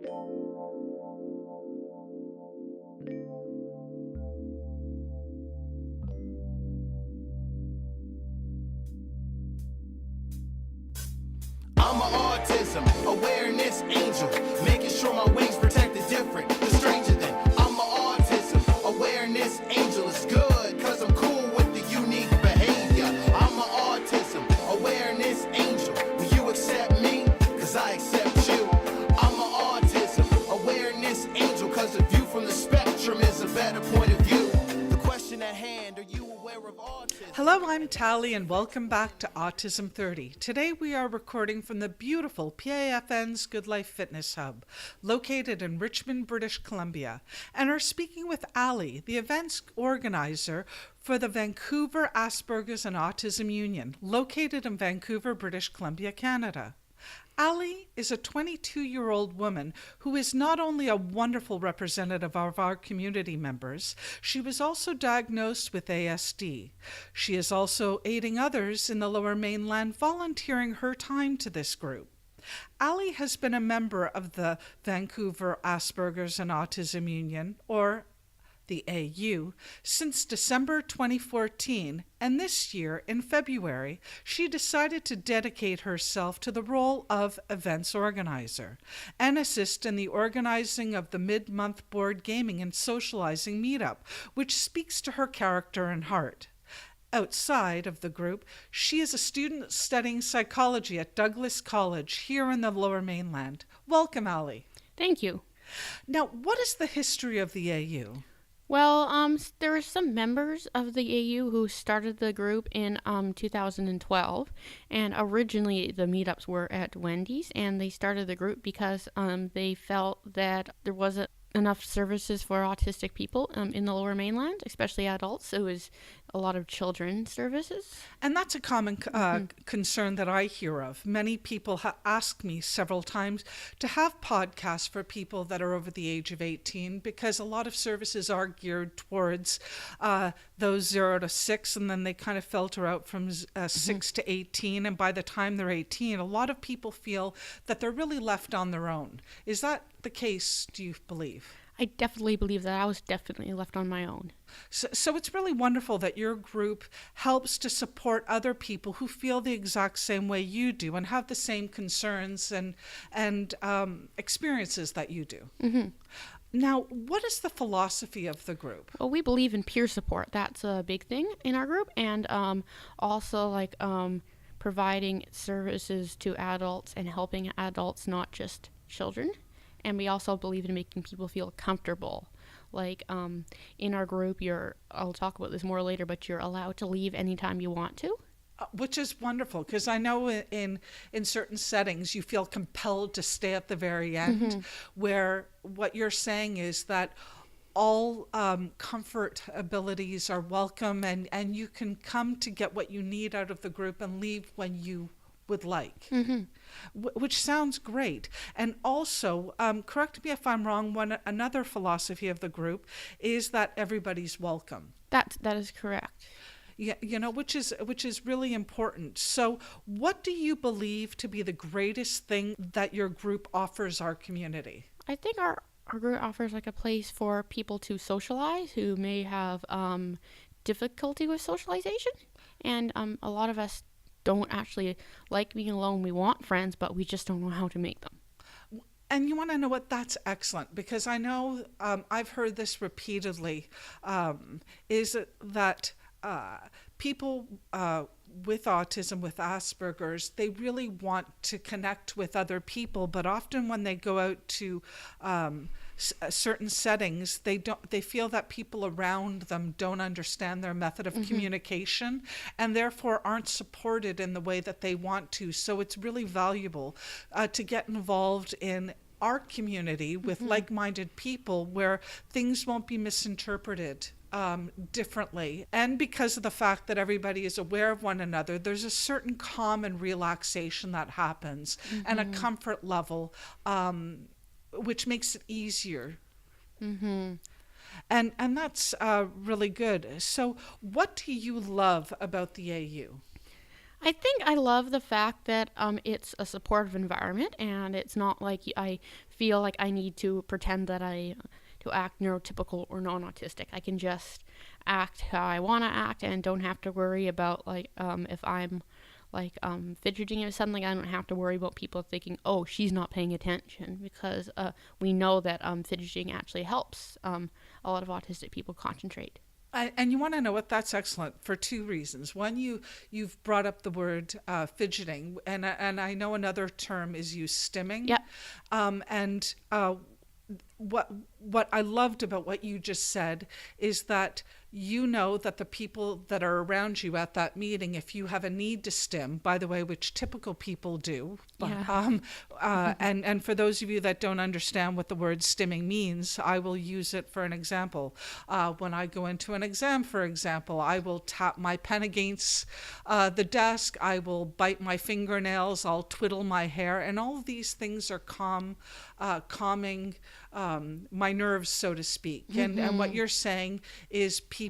I'm an autism awareness angel, making sure my wings protect the different, the stranger than. I'm an autism awareness angel. It's good, cause I'm cool with the unique behavior. I'm an autism awareness angel. Will you accept me? Cause I accept you. I'm an autism awareness angel, cause a view from the spectrum is a better point of view. The question at hand, are you aware of autism? Hello, I'm Allie, and welcome back to Autism 30. Today we are recording from the beautiful PAFN's Good Life Fitness Hub, located in Richmond, British Columbia, and are speaking with Allie, the events organizer for the Vancouver Asperger's and Autism Union, located in Vancouver, British Columbia, Canada. Allie is a 22-year-old woman who is not only a wonderful representative of our community members, she was also diagnosed with ASD. She is also aiding others in the Lower Mainland, volunteering her time to this group. Allie has been a member of the Vancouver Asperger's and Autism Union, or the AU, since December 2014, and this year, in February, she decided to dedicate herself to the role of events organizer and assist in the organizing of the mid-month board gaming and socializing meetup, which speaks to her character and heart. Outside of the group, she is a student studying psychology at Douglas College here in the Lower Mainland. Welcome, Allie. Thank you. Now, what is the history of the AU? Well, there were some members of the AU who started the group in 2012, and originally the meetups were at Wendy's, and they started the group because they felt that there wasn't enough services for autistic people in the Lower Mainland, especially adults. So it was a lot of children's services. And that's a common concern that I hear of. Many people ask me several times to have podcasts for people that are over the age of 18, because a lot of services are geared towards those 0 to 6, and then they kind of filter out from 6 to 18. And by the time they're 18, a lot of people feel that they're really left on their own. Is that the case, do you believe? I definitely believe that. I was definitely left on my own. So it's really wonderful that your group helps to support other people who feel the exact same way you do and have the same concerns and experiences that you do. Mm-hmm. Now, what is the philosophy of the group? Well, we believe in peer support. That's a big thing in our group, and also providing services to adults and helping adults, not just children. And we also believe in making people feel comfortable. In our group, I'll talk about this more later, but you're allowed to leave anytime you want to. Which is wonderful, because I know in certain settings you feel compelled to stay at the very end, mm-hmm. where what you're saying is that all comfort abilities are welcome, and you can come to get what you need out of the group and leave when you would like, mm-hmm. Which sounds great. And also, correct me if I'm wrong, another philosophy of the group is that everybody's welcome. That is correct. Yeah, which is really important. So what do you believe to be the greatest thing that your group offers our community? I think our group offers a place for people to socialize who may have difficulty with socialization. And a lot of us don't actually like being alone. We want friends, but we just don't know how to make them. And you want to know what? That's excellent, because I know I've heard this repeatedly, is that people with autism, with Asperger's, they really want to connect with other people, but often when they go out to certain settings, they feel that people around them don't understand their method of mm-hmm. communication, and therefore aren't supported in the way that they want to. So it's really valuable to get involved in our community with mm-hmm. like-minded people, where things won't be misinterpreted differently. And because of the fact that everybody is aware of one another, there's a certain calm and relaxation that happens, mm-hmm. and a comfort level, which makes it easier. Mm-hmm. And that's really good. So what do you love about the AU? I think I love the fact that it's a supportive environment, and it's not like I feel like I need to pretend that I to act neurotypical or non-autistic. I can just act how I want to act and don't have to worry about like if I'm like fidgeting or something. I don't have to worry about people thinking, oh, she's not paying attention, because we know that fidgeting actually helps a lot of autistic people concentrate. And you want to know what? That's excellent for two reasons. One, you've brought up the word fidgeting, and I know another term is used, stimming. Yep. And what I loved about what you just said is that you know that the people that are around you at that meeting, if you have a need to stim, by the way, which typical people do, Yeah. and for those of you that don't understand what the word stimming means, I will use it for an example. When I go into an exam, for example, I will tap my pen against the desk, I will bite my fingernails, I'll twiddle my hair, and all of these things are calming my nerves, so to speak. And what you're saying is people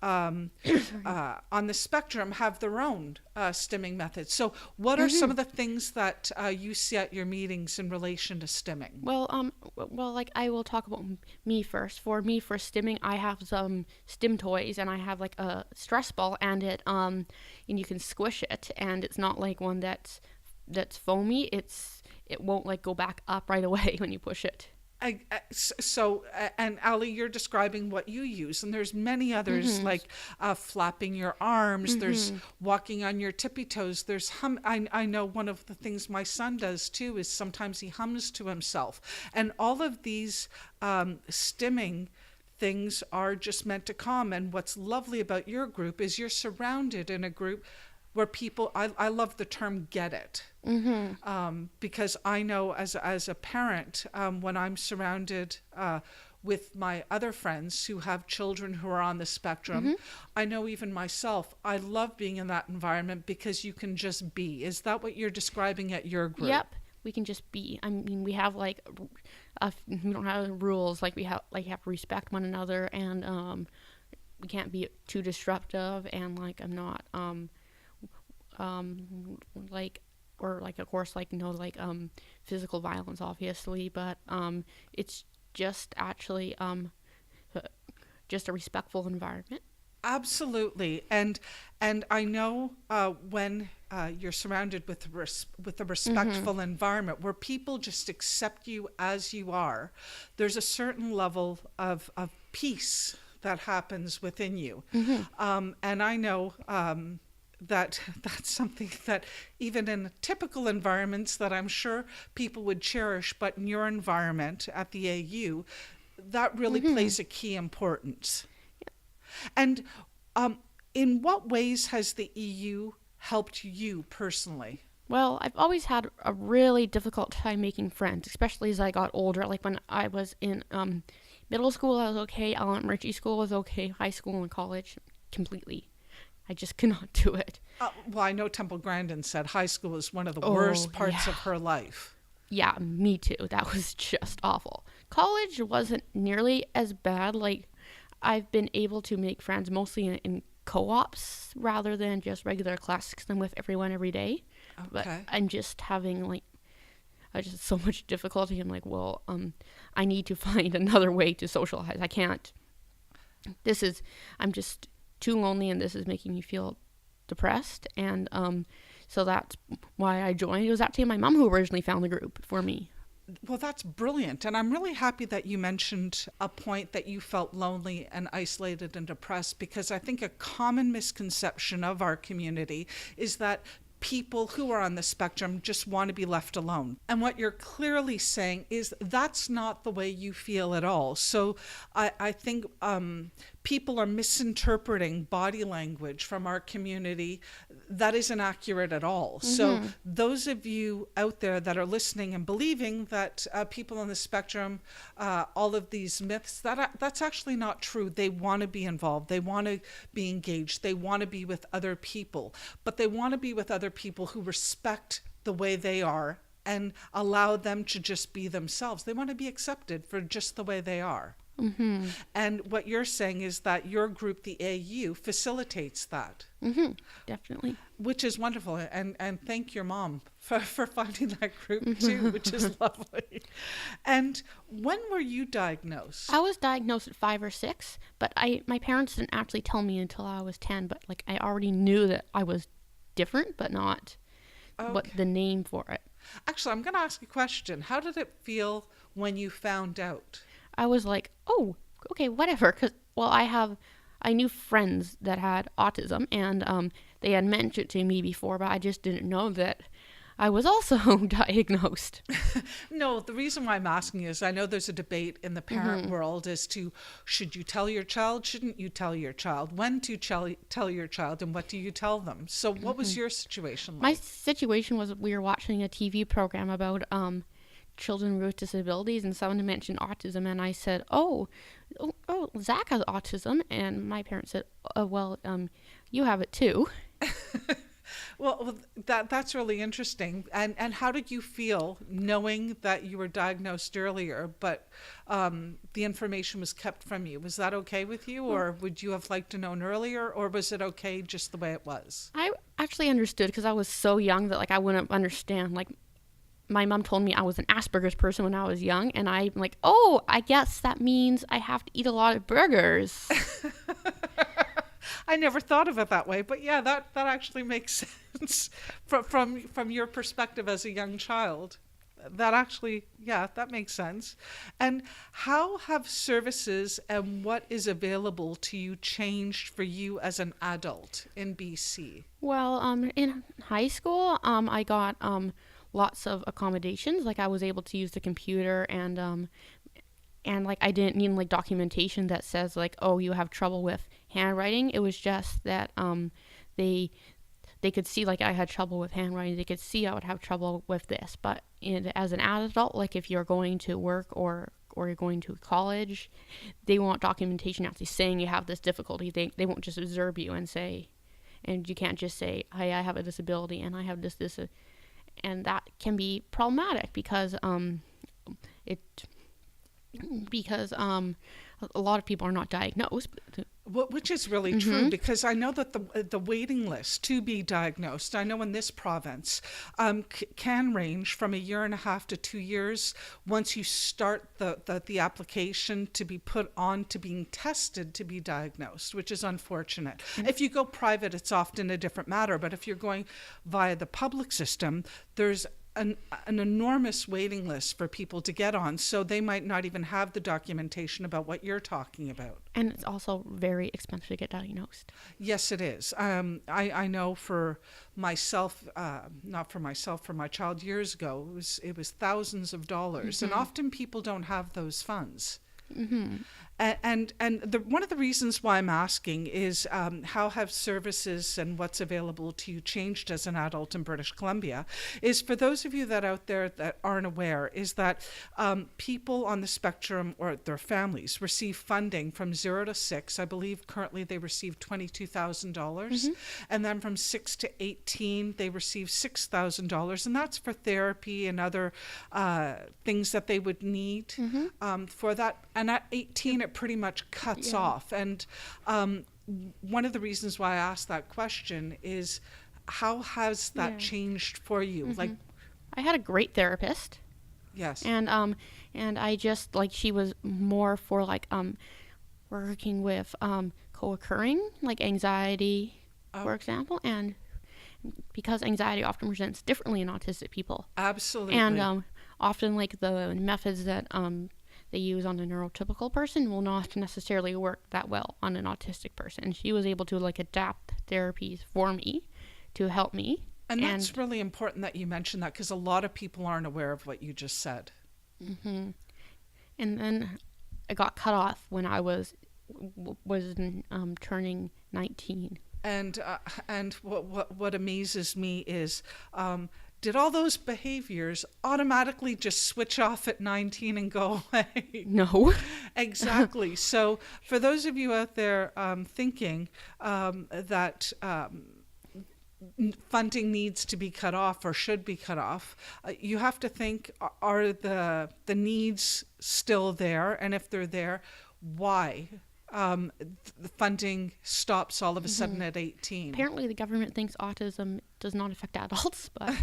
on the spectrum have their own stimming methods. So what are some of the things that you see at your meetings in relation to stimming? Well, like I will talk about me first. For me, for stimming, I have some stim toys, and I have like a stress ball, and and you can squish it, and it's not like one that's foamy. It won't like go back up right away when you push it. And Allie, you're describing what you use, and there's many others like flapping your arms. There's walking on your tippy toes. There's I know one of the things my son does too is sometimes he hums to himself, and all of these stimming things are just meant to calm. And what's lovely about your group is you're surrounded in a group where people, I love the term get it. Because I know as a parent, when I'm surrounded with my other friends who have children who are on the spectrum, I know even myself, I love being in that environment because you can just be. Is that what you're describing at your group? Yep, we can just be. I mean, we have like, we don't have rules, like we have to respect one another, and we can't be too disruptive, and like I'm not of course, like no physical violence, obviously, but it's just actually just a respectful environment. Absolutely. And I know when you're surrounded with a respectful environment where people just accept you as you are, there's a certain level of peace that happens within you. And I know that's something that even in typical environments that I'm sure people would cherish, but in your environment at the AU, that really plays a key importance. And in what ways has the EU helped you personally? Well, I've always had a really difficult time making friends, especially as I got older. Like when I was in middle school, I was okay. Elementary school was okay. High school and college, completely. I just cannot do it. Well, I know Temple Grandin said high school is one of the worst parts of her life. Yeah, me too. That was just awful. College wasn't nearly as bad. Like, I've been able to make friends mostly in co-ops rather than just regular classes because I'm with everyone every day. Okay. But I'm just having just so much difficulty. I'm like, well, I need to find another way to socialize. I can't. I'm just too lonely, and this is making me feel depressed, and so that's why I joined. It was actually my mom who originally found the group for me. Well, that's brilliant, and I'm really happy that you mentioned a point that you felt lonely and isolated and depressed, because I think a common misconception of our community is that people who are on the spectrum just want to be left alone. And what you're clearly saying is that's not the way you feel at all. So I think people are misinterpreting body language from our community that isn't accurate at all. So those of you out there that are listening and believing that people on the spectrum, all of these myths, that's actually not true. They want to be involved. They want to be engaged. They want to be with other people. But they want to be with other people who respect the way they are and allow them to just be themselves. They want to be accepted for just the way they are. And what you're saying is that your group, the AU, facilitates that. Definitely. Which is wonderful. And thank your mom for finding that group too, which is lovely. And when were you diagnosed? I was diagnosed at 5 or 6, but my parents didn't actually tell me until I was 10, but like I already knew that I was different, but not what the name for it. Actually, I'm going to ask you a question. How did it feel when you found out? I was like, oh, okay, whatever. Because, well, I knew friends that had autism, and they had mentioned it to me before, but I just didn't know that I was also diagnosed. No, the reason why I'm asking is I know there's a debate in the parent world as to should you tell your child, shouldn't you tell your child, when to tell your child, and what do you tell them? So what was your situation like? My situation was we were watching a TV program about children with disabilities, and someone mentioned autism, and I said, oh, Zach has autism, and my parents said, well, you have it too. Well, that's really interesting. And how did you feel knowing that you were diagnosed earlier, but the information was kept from you? Was that okay with you, or would you have liked to known earlier, or was it okay just the way it was? I actually understood because I was so young that like I wouldn't understand. Like my mom told me I was an Asperger's person when I was young, and I'm like, oh, I guess that means I have to eat a lot of burgers. I never thought of it that way, but yeah, that actually makes sense from your perspective as a young child. That actually, yeah, that makes sense. And how have services and what is available to you changed for you as an adult in BC? Well, in high school, I got lots of accommodations. Like I was able to use the computer, and like I didn't need like documentation that says like, oh, you have trouble with handwriting. It was just that they could see like I had trouble with handwriting. They could see I would have trouble with this. But as an adult, like if you're going to work or you're going to college, they want documentation actually saying you have this difficulty. They won't just observe you and say, and you can't just say, hey, I have a disability and I have this, and that can be problematic because a lot of people are not diagnosed. Which is really true, because I know that the waiting list to be diagnosed, I know in this province, can range from 1.5 years to 2 years once you start the application to be put on to being tested to be diagnosed, which is unfortunate. If you go private, it's often a different matter, but if you're going via the public system, there's an enormous waiting list for people to get on, so they might not even have the documentation about what you're talking about. And it's also very expensive to get diagnosed. Yes, it is. I know for myself, not for myself, for my child years ago, it was thousands of dollars, and often people don't have those funds. And one of the reasons why I'm asking is how have services and what's available to you changed as an adult in British Columbia? Is for those of you that out there that aren't aware, is that people on the spectrum or their families receive funding from 0 to 6. I believe currently they receive $22,000, and then from 6 to 18 they receive $6,000, and that's for therapy and other things that they would need for that. And at 18, it pretty much cuts off. And one of the reasons why I asked that question is, how has that changed for you? Like, I had a great therapist. Yes. And I just like she was more for like working with co-occurring like anxiety, for example, and because anxiety often presents differently in autistic people. Absolutely. And often like the methods that they use on a neurotypical person will not necessarily work that well on an autistic person. She was able to like adapt therapies for me to help me. And that's really important that you mention that, because a lot of people aren't aware of what you just said. And then I got cut off when I was turning 19. And what amazes me is, did all those behaviors automatically just switch off at 19 and go away? No. Exactly. So for those of you out there thinking that funding needs to be cut off or should be cut off, you have to think, are the needs still there? And if they're there, why the funding stops all of a sudden at 18. Apparently the government thinks autism does not affect adults, but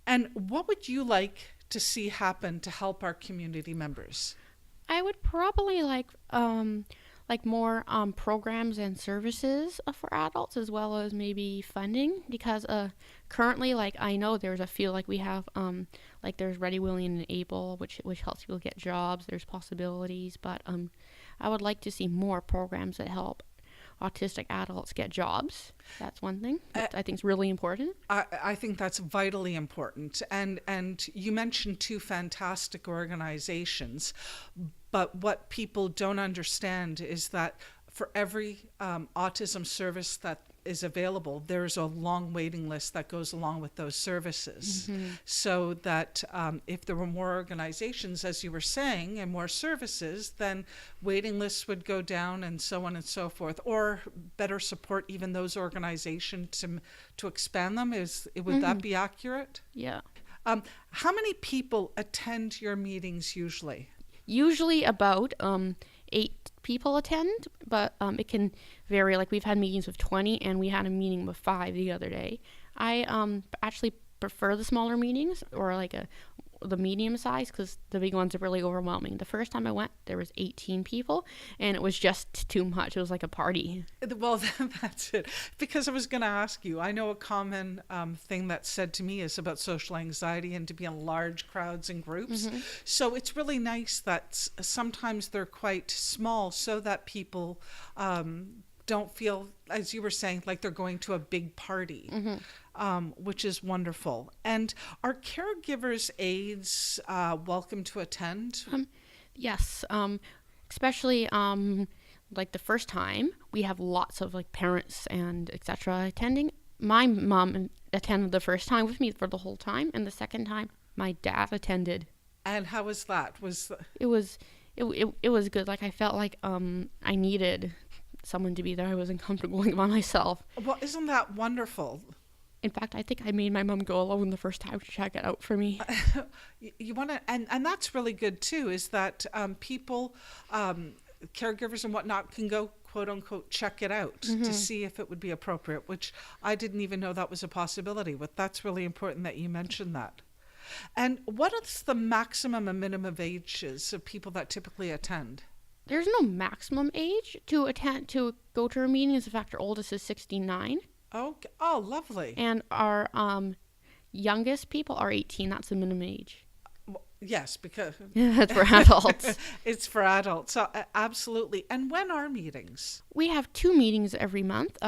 And what would you like to see happen to help our community members? I would probably like more programs and services for adults, as well as maybe funding, because currently, like, I know there's a field, like we have like there's Ready, Willing, and Able, which helps people get jobs. There's possibilities, but I would like to see more programs that help autistic adults get jobs. That's one thing that I think is really important. I think that's vitally important. And you mentioned two fantastic organizations, but what people don't understand is that for every autism service that is available, there's a long waiting list that goes along with those services. So that if there were more organizations, as you were saying, and more services, then waiting lists would go down and so on and so forth, or better support even those organizations to expand them. Would that be accurate? Yeah. How many people attend your meetings usually? Usually about 8 people attend, but it can vary. Like, we've had meetings with 20, and we had a meeting with 5 the other day. I actually prefer the smaller meetings, or like the medium size, because the big ones are really overwhelming. The first time I went, there was 18 people, and it was just too much. It was like a party. Well, that's it. Because I was going to ask you, I know a common thing that's said to me is about social anxiety and to be in large crowds and groups. So it's really nice that sometimes they're quite small, so that people don't feel, as you were saying, like they're going to a big party. Which is wonderful. And are caregivers aides welcome to attend? Yes, especially like the first time, we have lots of like parents and etc. attending. My mom attended the first time with me for the whole time, and the second time my dad attended. And how was that? It was good. Like, I felt like I needed someone to be there. I wasn't comfortable going by myself. Well, isn't that wonderful? In fact, I think I made my mom go alone the first time to check it out for me. You want to, and that's really good too, is that people, caregivers and whatnot, can go, quote unquote, check it out to see if it would be appropriate, which I didn't even know that was a possibility. But that's really important that you mentioned that. And what is the maximum and minimum ages of people that typically attend? There's no maximum age to go to a meeting. In fact, our oldest is 69. Oh, lovely. And our youngest people are 18. That's the minimum age. Well, yes, because that's for adults. It's for adults. So, absolutely. And when are meetings? We have 2 meetings every month.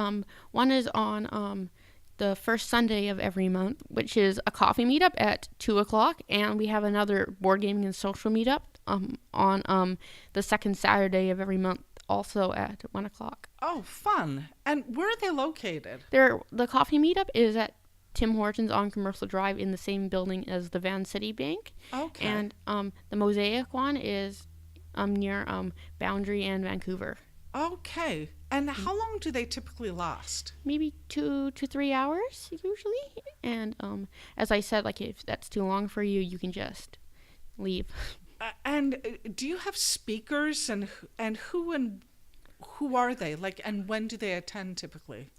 One is on the first Sunday of every month, which is a coffee meetup at 2:00, and we have another board gaming and social meetup on the second Saturday of every month, also at 1:00. Oh, fun. And where are they located? The coffee meetup is at Tim Hortons on Commercial Drive, in the same building as the Van City Bank. Okay. And the Mosaic one is near Boundary and Vancouver. Okay. And how long do they typically last? Maybe 2 to 3 hours usually. And as I said, like, if that's too long for you, you can just leave. And do you have speakers, and who are they? Like, and when do they attend typically?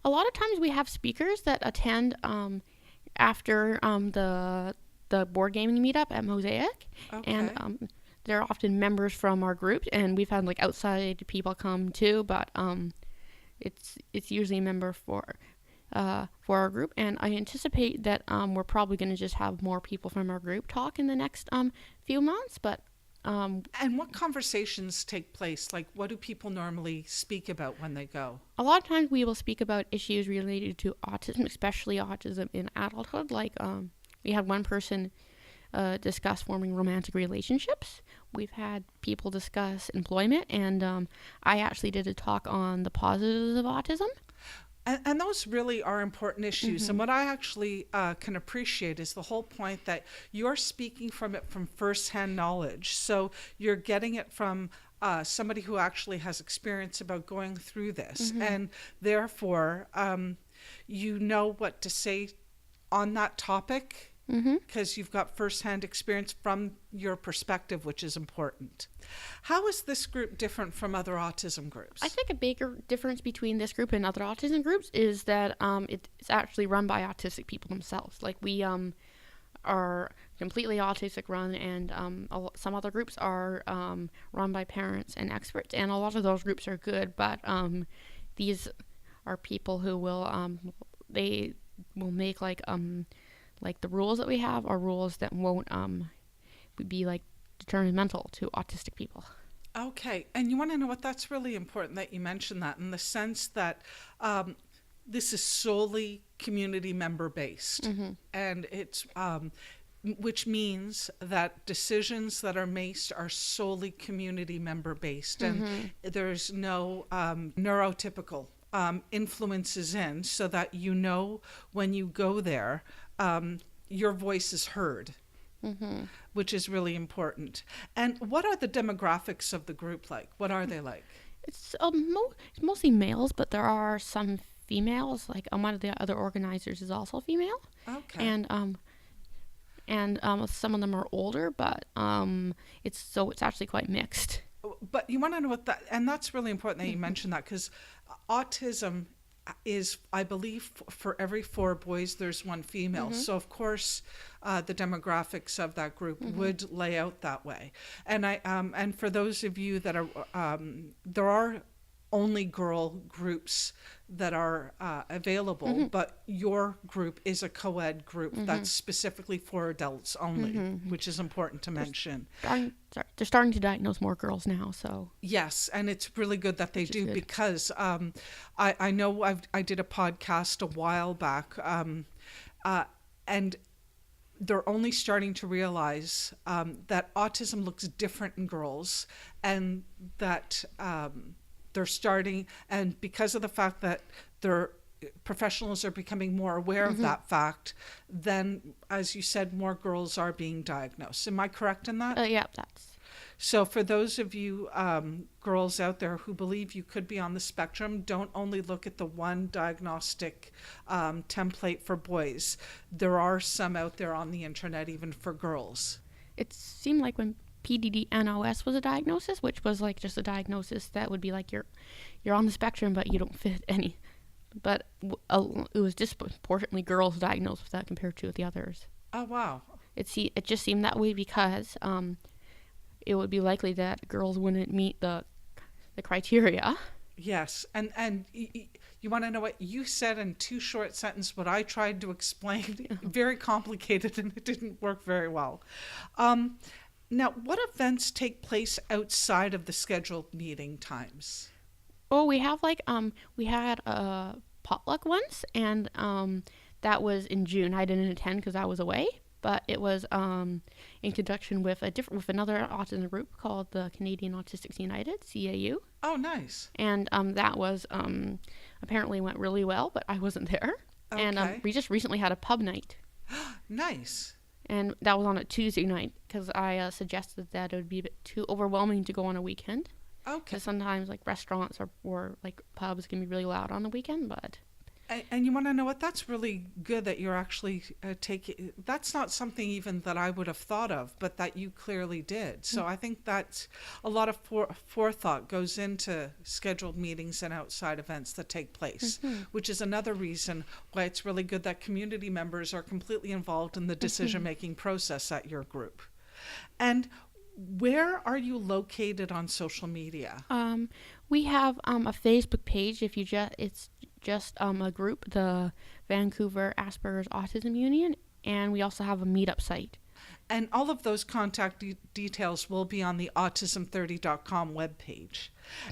A lot of times we have speakers that attend after the board gaming meetup at Mosaic. Okay. And they're often members from our group, and we've had like outside people come too, but it's usually a member for our group. And I anticipate that we're probably going to just have more people from our group talk in the next few months. But and what conversations take place? Like, what do people normally speak about when they go? A lot of times we will speak about issues related to autism, especially autism in adulthood. Like, we had one person discuss forming romantic relationships. We've had people discuss employment, and I actually did a talk on the positives of autism. And those really are important issues. And what I actually can appreciate is the whole point that you're speaking from it from firsthand knowledge. So you're getting it from somebody who actually has experience about going through this. And therefore, you know what to say on that topic because you've got firsthand experience from your perspective, which is important. How is this group different from other autism groups? I think a bigger difference between this group and other autism groups is that it's actually run by autistic people themselves. Like we are completely autistic run, and some other groups are run by parents and experts, and a lot of those groups are good, but these are people who will they will make like the rules that we have are rules that won't be like detrimental to autistic people. Okay, and you want to know what, that's really important that you mentioned that, in the sense that this is solely community member based, and it's which means that decisions that are made are solely community member based, and there's no neurotypical influences in, so that you know when you go there, your voice is heard. Which is really important. And what are the demographics of the group like? What are they like? It's mostly males, but there are some females. Like one of the other organizers is also female. Okay. And some of them are older, but it's actually quite mixed. But you want to know what that, and that's really important that you mentioned that, because autism is, I believe, for every 4 boys there's 1 female. So of course the demographics of that group would lay out that way. And and for those of you that are there are only girl groups that are available, but your group is a co-ed group that's specifically for adults only, which is important to mention. They're starting to diagnose more girls now, so. Yes, and it's really good that they do, because I know I did a podcast a while back, and they're only starting to realize that autism looks different in girls, and that they're starting, and because of the fact that their professionals are becoming more aware of that fact, then, as you said, more girls are being diagnosed. Am I correct in that? Yeah, that's. So for those of you girls out there who believe you could be on the spectrum, don't only look at the one diagnostic template for boys. There are some out there on the internet even for girls. It seemed like when PDD-NOS was a diagnosis, which was like just a diagnosis that would be like you're on the spectrum, but you don't fit any. But it was disproportionately girls diagnosed with that compared to the others. Oh, wow. It just seemed that way because it would be likely that girls wouldn't meet the criteria. Yes, and you want to know what you said in 2 short sentences, what I tried to explain, very complicated, and it didn't work very well. Now, what events take place outside of the scheduled meeting times? Well, we have we had a potluck once, and that was in June. I didn't attend because I was away, but it was in conjunction with another autism group called the Canadian Autistics United, CAU. Oh, nice. And that was apparently went really well, but I wasn't there. Okay. And we just recently had a pub night. Nice. And that was on a Tuesday night because I suggested that it would be a bit too overwhelming to go on a weekend. Okay. Because sometimes like restaurants or like pubs can be really loud on the weekend, but. And you want to know what? That's really good that you're actually taking. That's not something even that I would have thought of, but that you clearly did. So I think that's a lot of forethought goes into scheduled meetings and outside events that take place, which is another reason why it's really good that community members are completely involved in the decision-making process at your group. And where are you located on social media? We have a Facebook page. It's just a group, the Vancouver Asperger's Autism Union, and we also have a meetup site. And all of those contact details will be on the autism30.com webpage.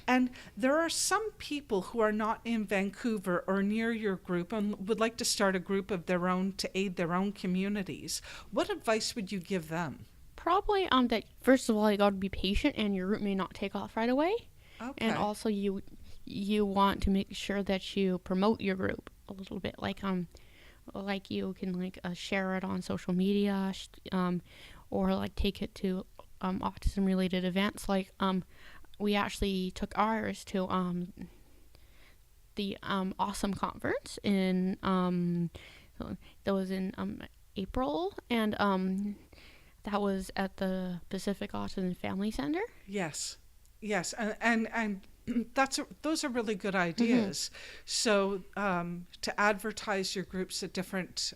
And there are some people who are not in Vancouver or near your group and would like to start a group of their own to aid their own communities. What advice would you give them? Probably that first of all, you got to be patient, and your group may not take off right away. Okay. And also you want to make sure that you promote your group a little bit, like you can share it on social media, or like take it to autism related events. Like we actually took ours to the Awesome conference in that was in April, and that was at the Pacific Autism Family Center. Yes, yes, and those are really good ideas. So to advertise your groups at different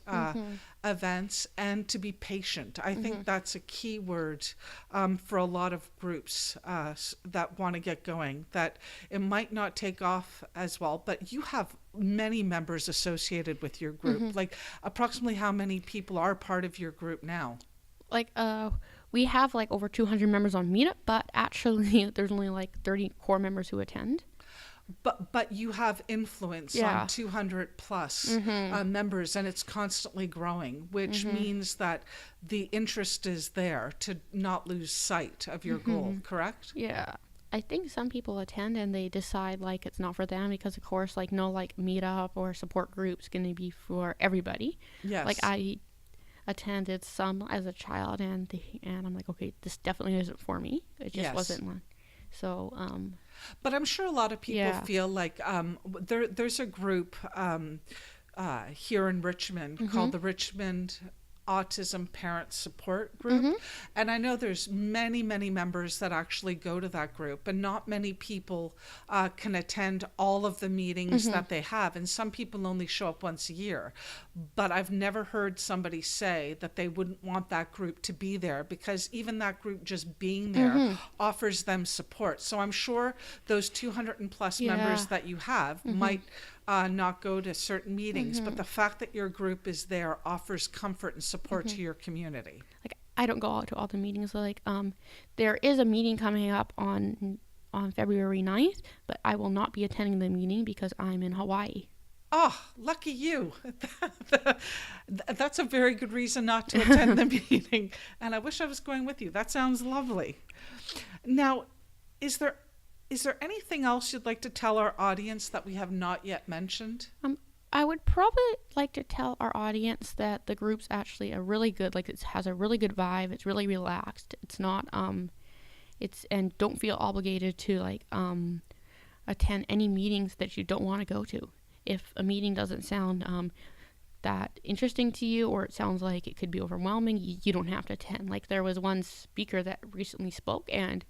events and to be patient, I think that's a key word for a lot of groups that want to get going. That it might not take off as well, but you have many members associated with your group. Like, approximately how many people are part of your group now? Like we have like over 200 members on Meetup, but actually there's only like 30 core members who attend. But you have influence on 200 plus members, and it's constantly growing, which means that the interest is there to not lose sight of your goal, correct? Yeah. I think some people attend and they decide like it's not for them because, of course, like no like Meetup or support groups going to be for everybody. Yes. Like I attended some as a child, and I'm like, okay, this definitely isn't for me. It just wasn't one. So but I'm sure a lot of people feel like there's a group here in Richmond called the Richmond Autism Parent Support Group, and I know there's many members that actually go to that group, and not many people can attend all of the meetings that they have, and some people only show up once a year. But I've never heard somebody say that they wouldn't want that group to be there, because even that group just being there offers them support. So I'm sure those 200 and plus members that you have might not go to certain meetings, but the fact that your group is there offers comfort and support to your community. Like I don't go out to all the meetings. Like there is a meeting coming up on February 9th, but I will not be attending the meeting because I'm in Hawaii. Oh, lucky you. That's a very good reason not to attend the meeting. And I wish I was going with you. That sounds lovely. Now, is there anything else you'd like to tell our audience that we have not yet mentioned? I would probably like to tell our audience that the group's actually a really good, like it has a really good vibe. It's really relaxed. It's not, and don't feel obligated to like attend any meetings that you don't want to go to. If a meeting doesn't sound that interesting to you, or it sounds like it could be overwhelming, you don't have to attend. Like there was one speaker that recently spoke, and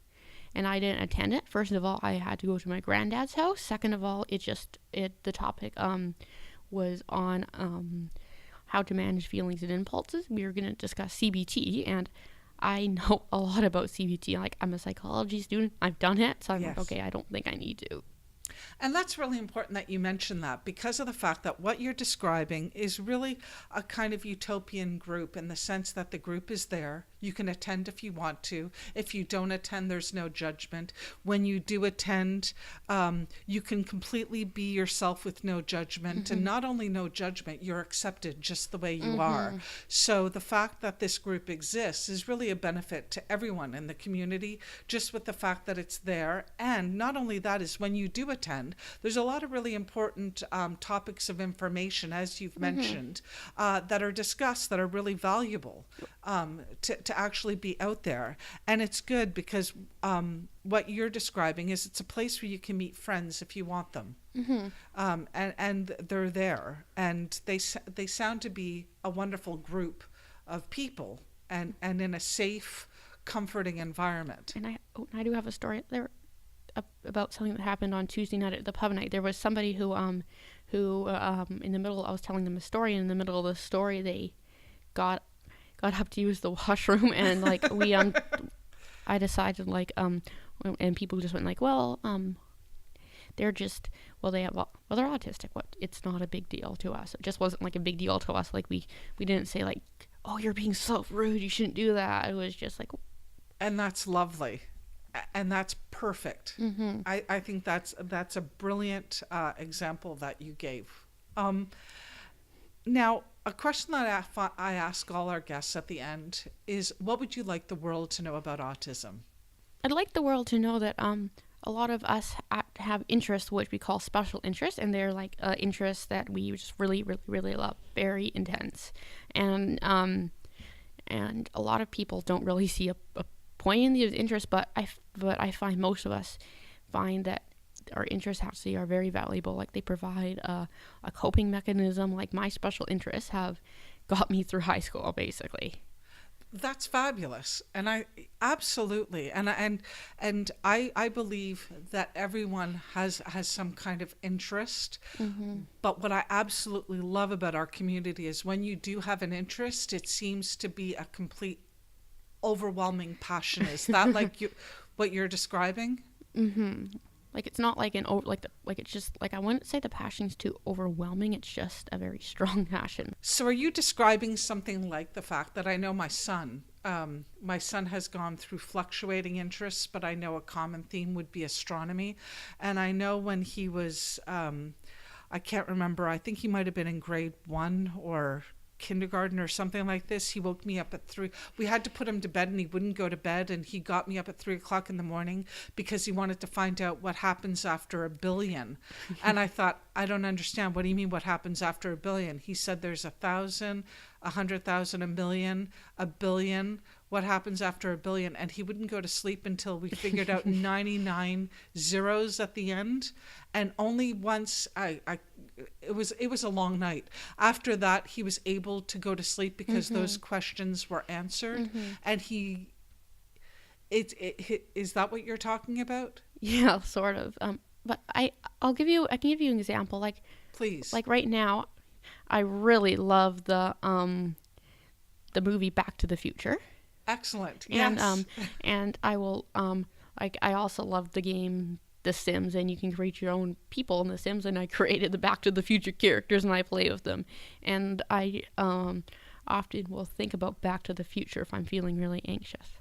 I didn't attend it. First of all, I had to go to my granddad's house. Second of all, the topic was on how to manage feelings and impulses. We were going to discuss CBT, and I know a lot about CBT. Like I'm a psychology student. I've done it, so I'm like, okay, I don't think I need to. And that's really important that you mention that, because of the fact that what you're describing is really a kind of utopian group, in the sense that the group is there. You can attend if you want to. If you don't attend, there's no judgment. When you do attend, you can completely be yourself with no judgment. And not only no judgment, you're accepted just the way you are. So the fact that this group exists is really a benefit to everyone in the community, just with the fact that it's there. And not only that, is when you do attend, there's a lot of really important topics of information, as you've mentioned, that are discussed, that are really valuable to actually be out there. And it's good because what you're describing is it's a place where you can meet friends if you want them. And they're there, and they sound to be a wonderful group of people, and in a safe, comforting environment. And I do have a story there about something that happened on Tuesday night at the pub night. There was somebody who in the middle, I was telling them a story, and in the middle of the story they got up to use the washroom, and like I decided like and people just went like, they're autistic. It's not a big deal to us. It just wasn't like a big deal to us. Like we didn't say like, oh, you're being so rude, you shouldn't do that. It was just like, and that's lovely. And that's perfect. I think that's a brilliant example that you gave. Now, a question that I ask all our guests at the end is, what would you like the world to know about autism? I'd like the world to know that a lot of us have interests which we call special interests, and they're like interests that we just really, really, really love, very intense. And a lot of people don't really see a point in these interests, but I find most of us find that our interests actually are very valuable. Like they provide a coping mechanism. Like my special interests have got me through high school, basically. That's fabulous. And I absolutely, and I believe that everyone has some kind of interest. But what I absolutely love about our community is when you do have an interest, it seems to be a complete overwhelming passion. Is that like what you're describing? Like, it's not like it's just like, I wouldn't say the passion's too overwhelming. It's just a very strong passion. So are you describing something like the fact that I know my son has gone through fluctuating interests, but I know a common theme would be astronomy. And I know when he was, I can't remember, I think he might have been in grade 1 or kindergarten or something like this. He woke me up at 3. We had to put him to bed and he wouldn't go to bed, and he got me up at 3 o'clock in the morning because he wanted to find out what happens after a billion. And I thought, I don't understand. What do you mean what happens after a billion? He said there's 1,000, 100,000, a million, a billion. What happens after a billion? And he wouldn't go to sleep until we figured out 99 zeros at the end. And only once it was a long night. After that, he was able to go to sleep because those questions were answered. And is that what you're talking about? Yeah, sort of. But I can give you an example. Like, please. Like right now, I really love the movie Back to the Future. Excellent. And yes. And I will like, I also love the game The Sims, and you can create your own people in The Sims, and I created the Back to the Future characters and I play with them. And I often will think about Back to the Future if I'm feeling really anxious.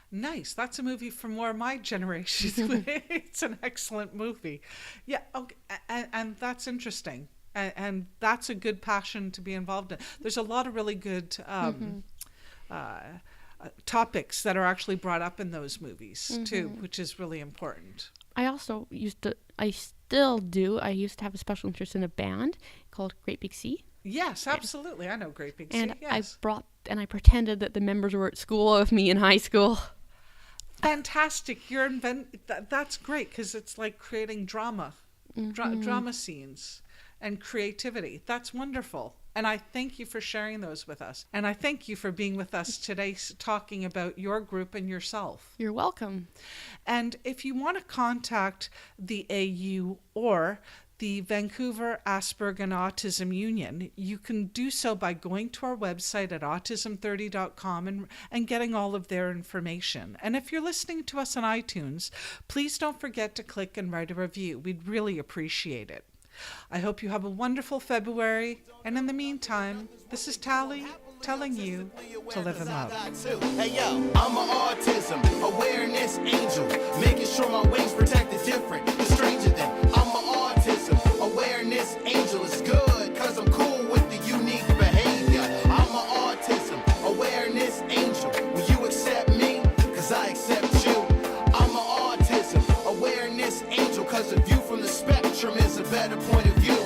Nice. That's a movie from more my generation. It's an excellent movie. Yeah. Okay. And that's interesting. And that's a good passion to be involved in. There's a lot of really good topics that are actually brought up in those movies too, which is really important. I still do. I used to have a special interest in a band called Great Big Sea. Yes, absolutely. I know Great Big Sea. And yes. I pretended that the members were at school with me in high school. Fantastic. That's great, because it's like creating drama, drama scenes and creativity. That's wonderful. And I thank you for sharing those with us. And I thank you for being with us today, talking about your group and yourself. You're welcome. And if you want to contact the AU or the Vancouver Asperger and Autism Union, you can do so by going to our website at autism30.com and getting all of their information. And if you're listening to us on iTunes, please don't forget to click and write a review. We'd really appreciate it. I hope you have a wonderful February, and in the meantime, this is Allie telling you to live in love. Hey yo, I'm an autism awareness angel, making sure my wings protect the different, the stranger than. I'm an autism awareness angel. It's good, cause I'm cool with the unique behavior. I'm an autism awareness angel. Will you accept me? Cause I accept you. I'm an autism awareness angel, cause a view from the spectrum is a better point of view.